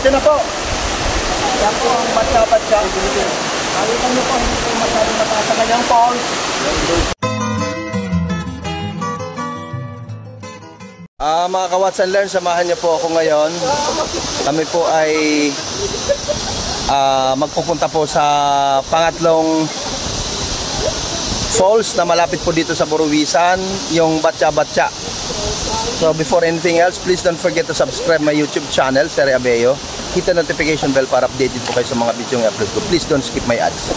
Ito na po. Yan po ang batsa-batsa. Nakita nyo po, hindi po masyadong mataas sa kanyang falls. Mga ka-Watch and Learn, samahan niyo po ako ngayon. Kami po ay magpupunta po sa pangatlong falls na malapit po dito sa Buruwisan, yung Batcha-Batcha. So before anything else, please don't forget to subscribe my YouTube channel, Sir Abeo. Hit the notification bell para updated po kayo sa mga video ng upload ko. Please don't skip my ads.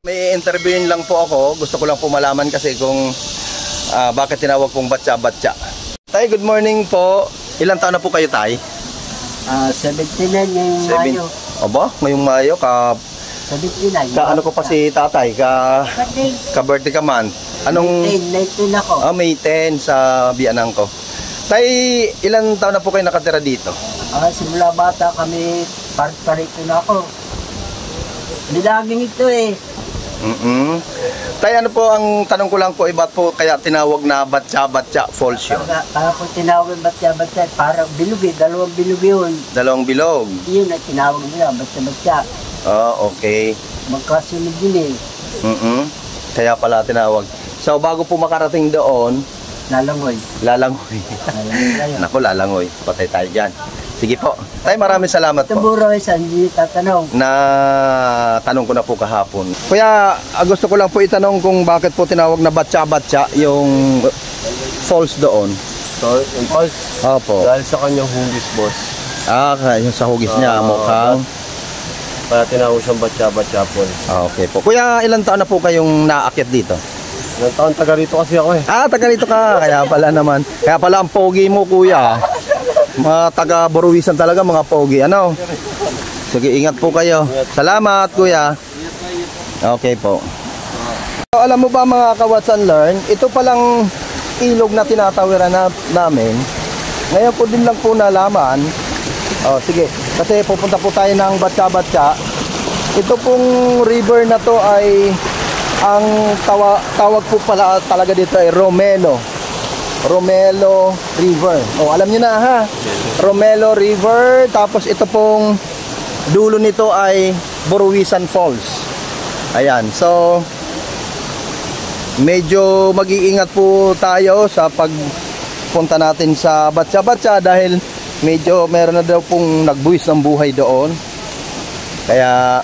May interviewin lang po ako. Gusto ko lang po malaman kasi kung bakit tinawag pong Batcha-Batcha. Tay, good morning po. Ilang taon na po kayo, Tay? 79 ngayong Mayo. Aba, ngayong Mayo ka 79. Ka ano ko pa si Tatay, ka birthday ka man. Anong 19 ako. May 10 sa biyanang ko. Tay, ilang taon na po kayo nakatira dito? Simula bata kami, parito na ako. Bilaging ito eh. Tay, ano po ang tanong ko lang po, ba't po kaya tinawag na Batcha-Batcha Falls yun? Kaya po tinawag Batcha-Batcha, parang bilog eh, dalawang bilog yun. Dalawang bilog? Yun na tinawag nila, Batcha-Batcha. Okay. Magkasunod yun eh. Kaya pala tinawag. So bago po makarating doon, Lalangoy. Lalangoy. Naku, lalangoy. Patay tayo dyan. Sige po. Tay, maraming salamat po. Tumuro sa hindi tatanong. Na tanong ko na po kahapon. Kuya, gusto ko lang po itanong kung bakit po tinawag na Batcha-Batcha yung falls doon. So, yung falls? Opo. Dahil sa kanyang hugis, boss. Yung sa hugis niya, mukhang. Kaya tinawag siyang Batcha-Batcha falls. Okay po. Kuya, ilang taon na po kayong naakyat dito? Ilang taon, taga rito kasi ako eh. Taga rito ka. Kaya pala naman. Kaya pala ang pogi mo, kuya. Mga taga Buruwisan talaga, mga pogi. Ano? Sige, ingat po kayo. Salamat, kuya. Okay po. So, alam mo ba mga ka-Watch and Learn, ito palang ilog na tinatawiran namin. Ngayon ko din lang po nalaman. Sige. Kasi pupunta po tayo ng Batcha-Batcha. Ito pong river na to ay ang tawag po pala talaga dito ay Romelo River. Alam niyo na ha. Romelo River. Tapos ito pong dulo nito ay Buruwisan Falls. Ayan. So medyo mag-iingat po tayo sa pagpunta natin sa Batcha-Batcha dahil medyo meron na daw pong nagbuwis ng buhay doon. Kaya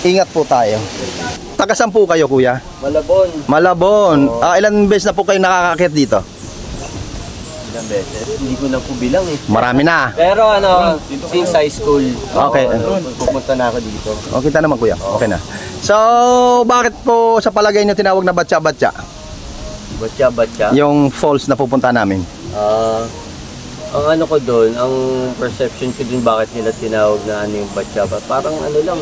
ingat po tayo. Taga saan po kayo, kuya? Malabon. Malabon. Ilan beses na po kayo nakakakit dito? Ilang beses? Hindi ko na po bilang eh. Marami na. Pero since high school. Okay. Pupunta na ako dito. Kita naman, kuya. Okay na. So, bakit po sa palagay niyo tinawag na Batcha-Batcha? Batcha-Batcha? Yung falls na pupunta namin. Ang ano ko doon, ang perception ko doon bakit nila tinawag na yung Batcha-Batcha. Parang ano lang.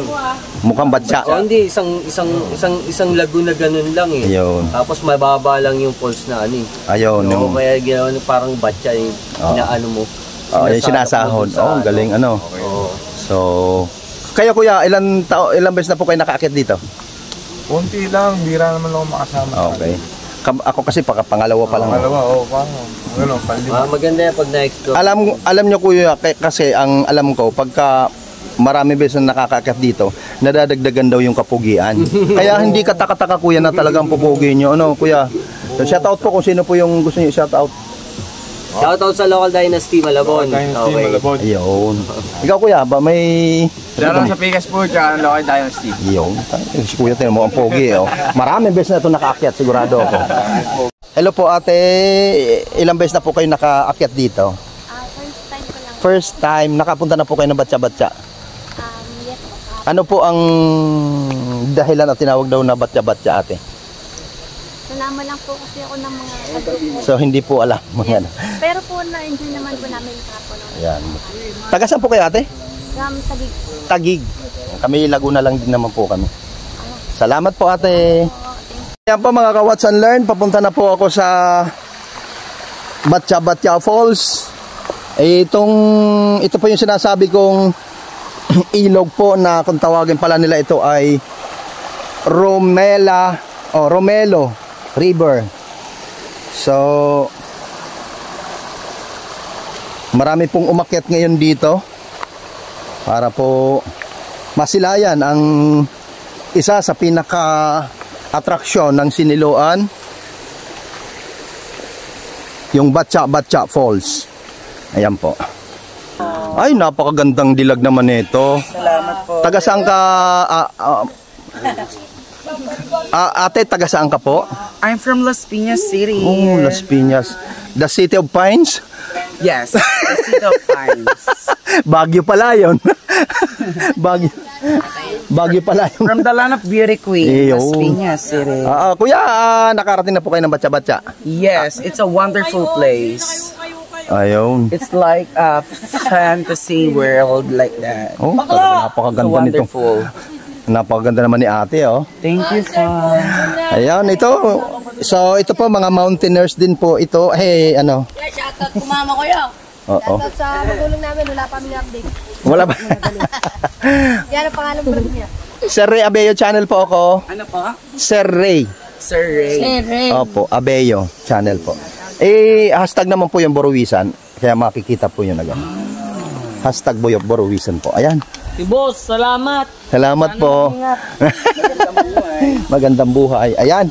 Mukhang batcha. Hindi, isang lago na ganun lang eh. Ayun. Tapos mababa lang yung falls na ano eh. Ayun. Kaya ginawa parang batcha yung inaano mo. Yung sinasahod. Ang galing ano. So, kaya kuya, ilang beses na po kayo nakaakyat dito? Kunti lang, bira naman ako makasama. Okay. Ako kasi pangalawa pa lang. Pangalawa, panlima. Maganda yan pag na-explore. Alam nyo kuya, kasi ang alam ko, pagka marami beses na nakakaakyat dito, nadadagdagan daw yung kapugian. Kaya hindi ka taka-taka kuya na talagang pupugi nyo. Ano kuya? So, shoutout po kung sino po yung gusto nyo shoutout. Shoutout sa local dynasty Malabon. Malabon. Ayun. Ikaw kuya, ba may... Shoutout sa Pikas po, tsaka local dynasty. Ayun. Si kuya tinan mo ang pogi. Marami beses na ito nakaakyat, sigurado ako. Hello po ate, ilang beses na po kayo nakaakyat dito? First time ko lang. First time, nakapunta na po kayo ng Batcha-Batcha? Yes po. Ano po ang dahilan at tinawag daw na Batcha-Batcha ate? Sanama lang po kasi ako ng mga kagrupo. So hindi po alam. Yes. Pero po na-enjoy naman po namin kahapon. Ayan. Taga saan po kayo ate? Tagig. Tagig. Kami Laguna lang din naman po kami. Salamat po ate. Yan po mga ka-Watch and Learn, papunta na po ako sa Batcha-Batcha Falls. Ito po yung sinasabi kong ilog po na kung tawagin pala nila ito ay Romelo River. So marami pong umakyat ngayon dito para po masilayan ang isa sa pinaka-atraksyon ng Siniloan, yung Batcha Falls. Ayan po. Ay, napakagandang dilag naman nito. Salamat po. Taga saan ka, ate, taga saan ka po? I'm from Las Piñas City. Oh, Las Piñas. The City of Pines? Yes, the City of Pines. Baguio pala yun. Baguio pala yun. From the land of beauty queen, Las Piñas City. Kuya, nakarating na po kayo ng Batcha. Yes, it's a wonderful place. Ayun. It's like a fantasy world like that. Oh, talaga napakaganda So nito. wonderful. Napakaganda naman ni ate, oh. Thank you, son. Ayan, ito. So, ito po, mga mountaineers din po ito. Hey, ano? Shoutout ko mama ko yun. Oo. Shoutout sa magulong namin, wala pa kami update. Wala ba? Yan ang pangalan ko niya. Sir Ray Abello channel po ako. Ano po? Sir Ray. Sir Ray. Opo, Abello channel po. Hashtag naman po yung Boruwisan. Kaya makikita po yun agad. Hashtag Boruwisan po. Ayan. Si boss, salamat. Salamat po. Magandang buhay. Ayan.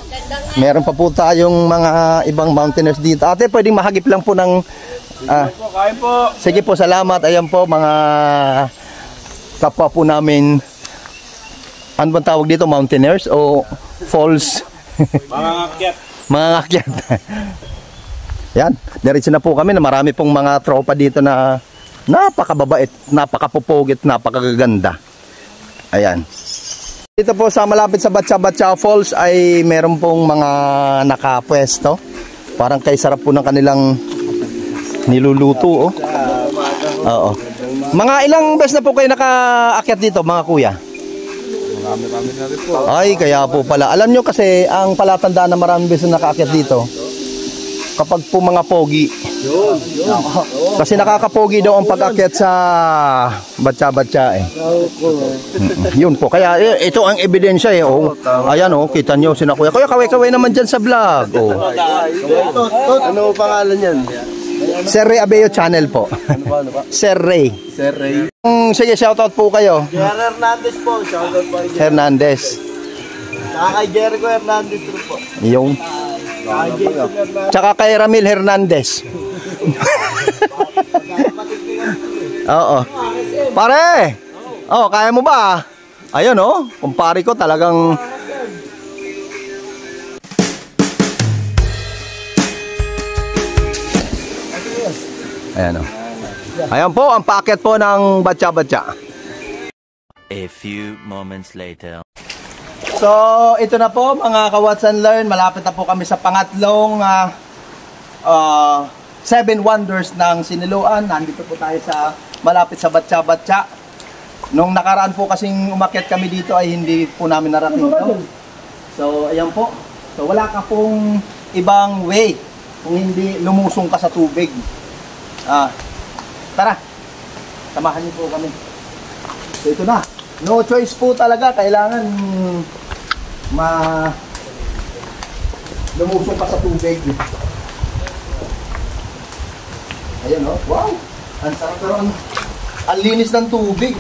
Meron pa po tayong mga ibang mountaineers dito. Ate, pwedeng mahagip lang po ng... Kain po. Sige po, salamat. Ayan po, mga kapwa po namin. Ano bang tawag dito? Mountaineers o falls? Mga ngakyat. Mga ngakyat. Yan, diretso na po kami na marami pong mga tropa dito na napakababait, napakapupugit, napakaganda. Ayan. Dito po sa malapit sa Batcha Falls ay meron pong mga nakapwesto. Parang kay sarap po ng kanilang niluluto, oh. Oo. Mga ilang beses na po kayo nakaakyat dito, mga kuya? Marami na rin po. Ay, kaya po pala. Alam nyo kasi, ang palatandaan na maraming beses na nakaakyat dito, kapag po mga pogi. Kasi nakakapogi daw ang pag-akyat sa Batcha eh. Yun po. Kaya ito ang ebidensya eh. Oh. Ayan oh, kita nyo sina kuya. Kuya, kaway-kaway naman dyan sa vlog. Oh. Ano pangalan yan? Sir Ray Abello channel po. Sir Ray. Sir Ray. Sige, shoutout po kayo. Jerry Hernandez po, shoutout po. Hernandez. Kay Jericho Hernandez po. Yung. Tsaka kay Ramil Hernandez. Oo. Pare! Oh, kaya mo ba? Ayun oh, kumpare ko talagang... Ayan oh. Ayan po, ang packet po ng Batcha. A few moments later. So, ito na po mga ka-Watch and Learn. Malapit na po kami sa pangatlong 7 wonders ng Siniloan. Nandito po tayo sa malapit sa Batcha. Nung nakaraan po kasing umakyat kami dito ay hindi po namin narating ito. So, ayan po. So, wala ka pong ibang way kung hindi lumusong ka sa tubig. Tara, samahan niyo po kami. So, ito na. No choice po talaga. Kailangan lumusong ka sa tubig. Ayan o. Wow! Ang sarap pero ang linis ng tubig.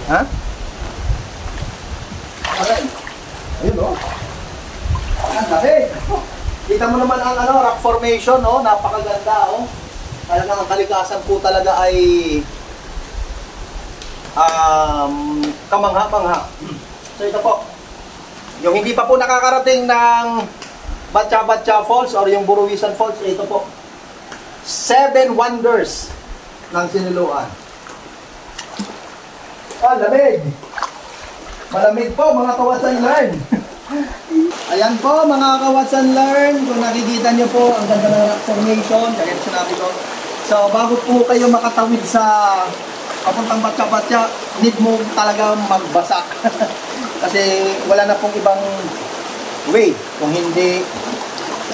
Ha? Ayan. Ayun o. Ang labi. Kita mo naman ang rock formation o. Napakaganda o. Talagang ang kalikasan po talaga ay kamangha-mangha. So ito po. Yung hindi pa po nakakarating ng Batcha Falls or yung Boruwisan Falls, ito po. 7 wonders ng Siniloan. Lamig! Malamig po mga ka-Watch and Learn. Ayan po mga ka-Watch and Learn. Kung nakikita nyo po, ang ganda ng rock formation. Kaya sinabi ko. So bago po kayo makatawid sa papuntang Batcha, need mo talaga magbasa. Kasi wala na pong ibang way kung hindi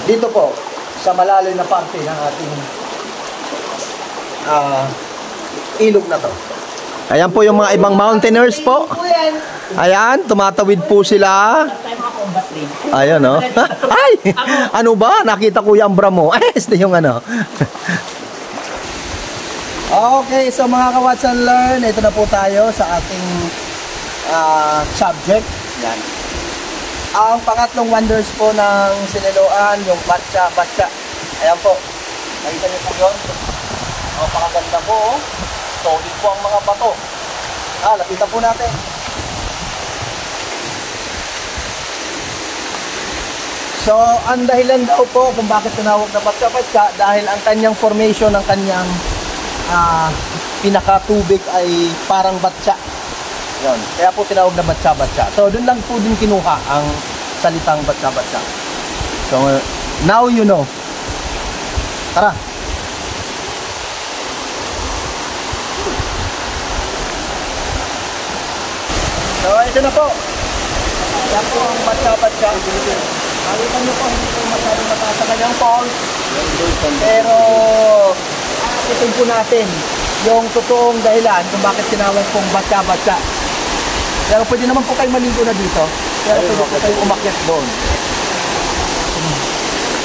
dito po sa malalim na parte ng ating ilog na to. Ayan po yung mga ibang mountaineers po. Ayan, tumatawid po sila. Ayan o. Ay! Ano ba? Nakita ko yung Bramo. Ay, este yung ano. Okay, so mga ka-Watch and Learn, ito na po tayo sa ating subject. Yan. Ang pangatlong wonders po ng Siniloan, yung batsa. Ayan po. Nakita niyo po yun? Pakaganda po. Oh. Solid po ang mga bato. Lapitan po natin. So, ang dahilan daw po kung bakit tinawag na batsa dahil ang kanyang formation, ang kanyang pinakatubig ay parang batsa. Yun. Kaya po tinawag na batsa. So, dun lang po din kinuha ang salitang batsa. So, now you know. Tara. So, ito na po. Yan po ang batsa. Nakita nyo po, hindi po masyadong mataas sa kanyang falls. Pero, ito po natin yung totoong dahilan kung bakit tinawag pong batsa. Pero pwede naman po kayo maligo na dito. Pero pwede po kayo umakyat doon.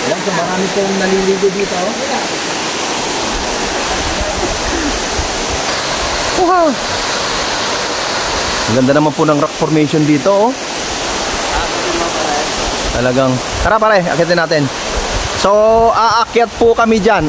Ayan, so marami pong naliligo dito. Wow! Ang ganda naman po ng rock formation dito, oh. Talagang, tara pare, akitin natin. So, aakyat po kami dyan.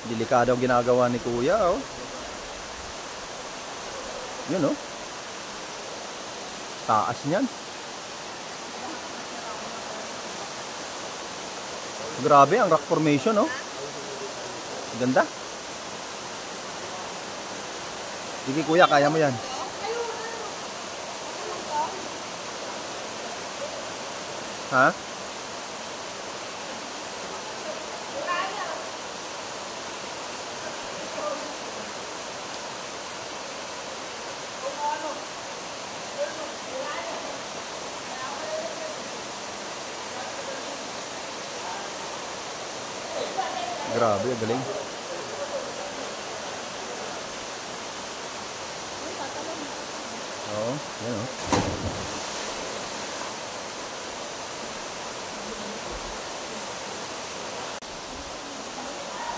Delikado ang ginagawa ni Kuya, oh. Yun, oh. Taas niyan. Grabe ang rock formation, oh. Ganda. Sige Kuya, kaya mo yan. Ha? Grabe, galing. Oo, yan o.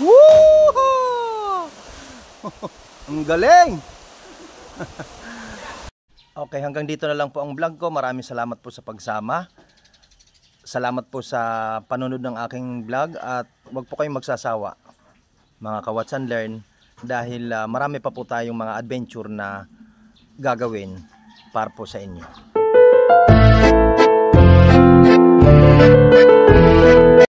Woohoo! Ang galing! Okay, hanggang dito na lang po ang vlog ko. Maraming salamat po sa pagsama. Salamat po sa panonood ng aking vlog at huwag po kayong magsasawa mga ka-Watch and Learn dahil marami pa po tayong mga adventure na gagawin para po sa inyo.